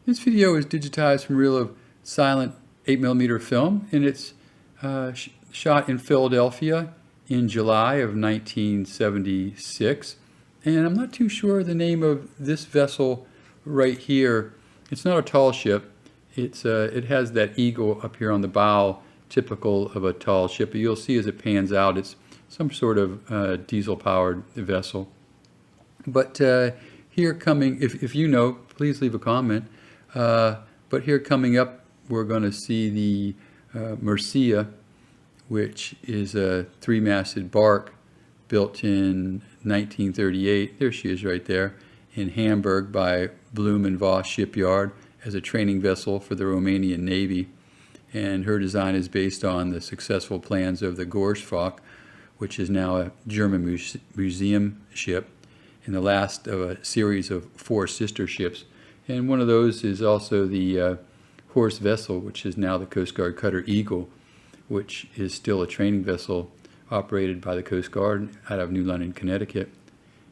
This video is digitized from reel of silent 8mm film, and it's shot in Philadelphia in July of 1976. And I'm not too sure the name of this vessel right here. It's not a tall ship. It has that eagle up here on the bow, typical of a tall ship. But you'll see as it pans out, it's some sort of diesel-powered vessel. But here coming, if you know, please leave a comment. But here coming up, we're going to see the Mircea, which is a three-masted barque built in 1938. There she is right there, in Hamburg by Bloom and Voss shipyard as a training vessel for the Romanian Navy. And her design is based on the successful plans of the Gorsfock, which is now a German museum ship, and the last of a series of 4 sister ships. And one of those is also the Horse vessel, which is now the Coast Guard cutter Eagle, which is still a training vessel operated by the Coast Guard out of New London, Connecticut.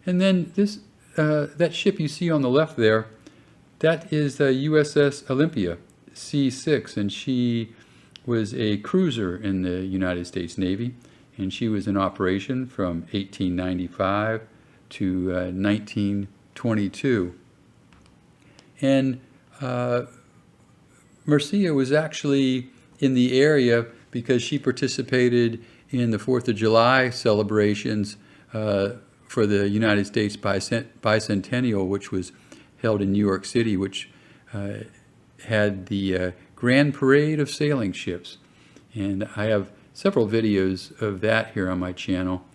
And then this that ship you see on the left there, that is the USS Olympia C-6, and she was a cruiser in the United States Navy, and she was in operation from 1895 to 1922. And Mircea was actually in the area because she participated in the 4th of July celebrations for the United States bicentennial, which was held in New York City, which had the Grand Parade of sailing ships. And I have several videos of that here on my channel.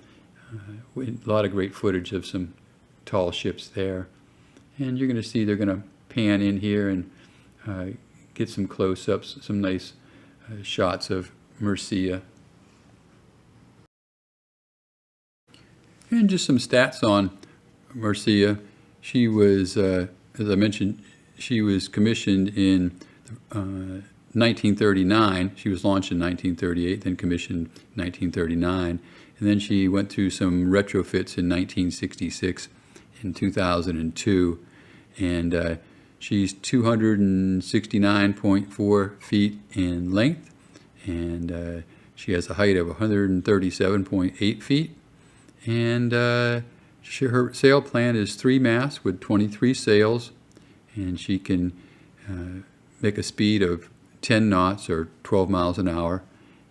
A lot of great footage of some tall ships there. And you're going to see they're going to pan in here and get some close-ups, some nice shots of Mircea. And just some stats on Mircea. She was, as I mentioned, she was commissioned in 1939. She was launched in 1938, then commissioned 1939. And then she went through some retrofits in 1966 and 2002. And she's 269.4 feet in length, and she has a height of 137.8 feet. And her sail plan is 3 masts with 23 sails, and she can make a speed of 10 knots or 12 miles an hour,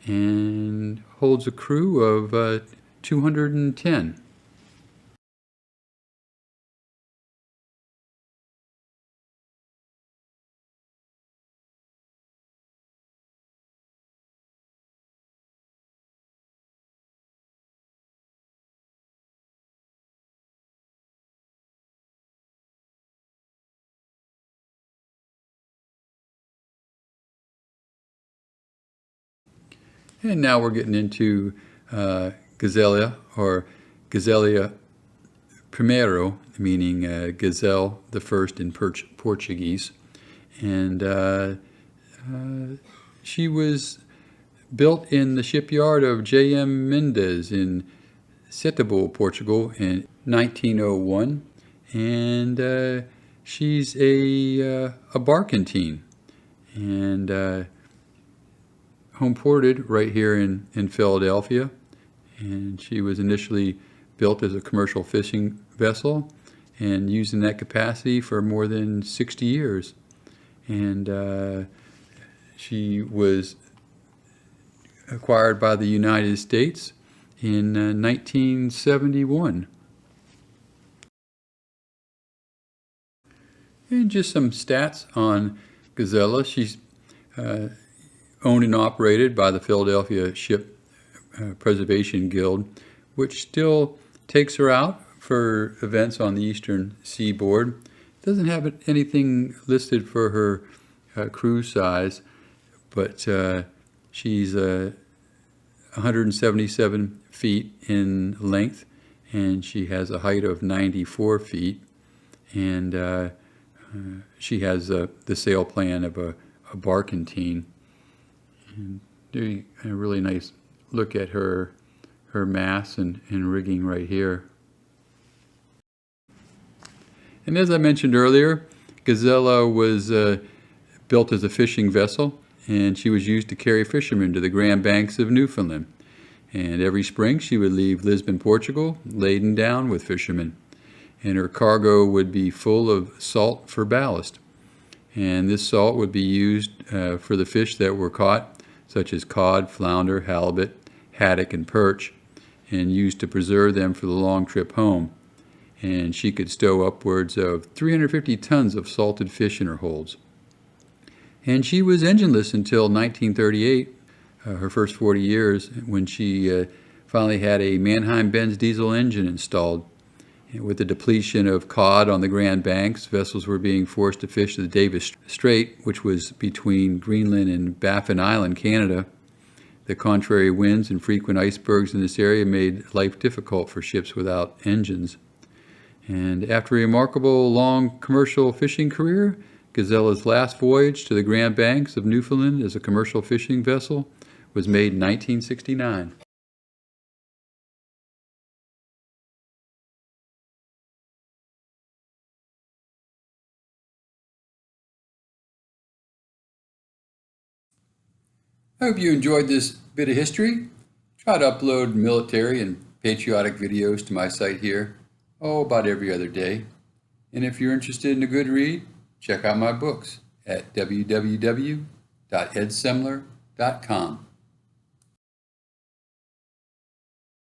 and holds a crew of 210. And now we're getting into Gazela, or Gazela Primero, meaning gazelle the first in Portuguese. And she was built in the shipyard of J.M. Mendes in Setúbal, Portugal in 1901. And she's a Barquentine. And home ported right here in Philadelphia, and she was initially built as a commercial fishing vessel and used in that capacity for more than 60 years. And she was acquired by the United States in 1971. And just some stats on Gazela. She's owned and operated by the Philadelphia Ship Preservation Guild, which still takes her out for events on the eastern seaboard. Doesn't have anything listed for her cruise size, but she's 177 feet in length, and she has a height of 94 feet, and she has the sail plan of a Barquentine. And doing a really nice look at her masts and rigging right here. And as I mentioned earlier, Gazela was built as a fishing vessel, and she was used to carry fishermen to the Grand Banks of Newfoundland. And every spring she would leave Lisbon, Portugal, laden down with fishermen. And her cargo would be full of salt for ballast. And this salt would be used for the fish that were caught, such as cod, flounder, halibut, haddock, and perch, and used to preserve them for the long trip home. And she could stow upwards of 350 tons of salted fish in her holds. And she was engineless until 1938, her first 40 years, when she finally had a Mannheim-Benz diesel engine installed. And with the depletion of cod on the Grand Banks, vessels were being forced to fish the Davis Strait, which was between Greenland and Baffin Island, Canada. The contrary winds and frequent icebergs in this area made life difficult for ships without engines. And after a remarkable long commercial fishing career, Gazela's last voyage to the Grand Banks of Newfoundland as a commercial fishing vessel was made in 1969. I hope you enjoyed this bit of history. Try to upload military and patriotic videos to my site here, about every other day. And if you're interested in a good read, check out my books at www.edsemler.com.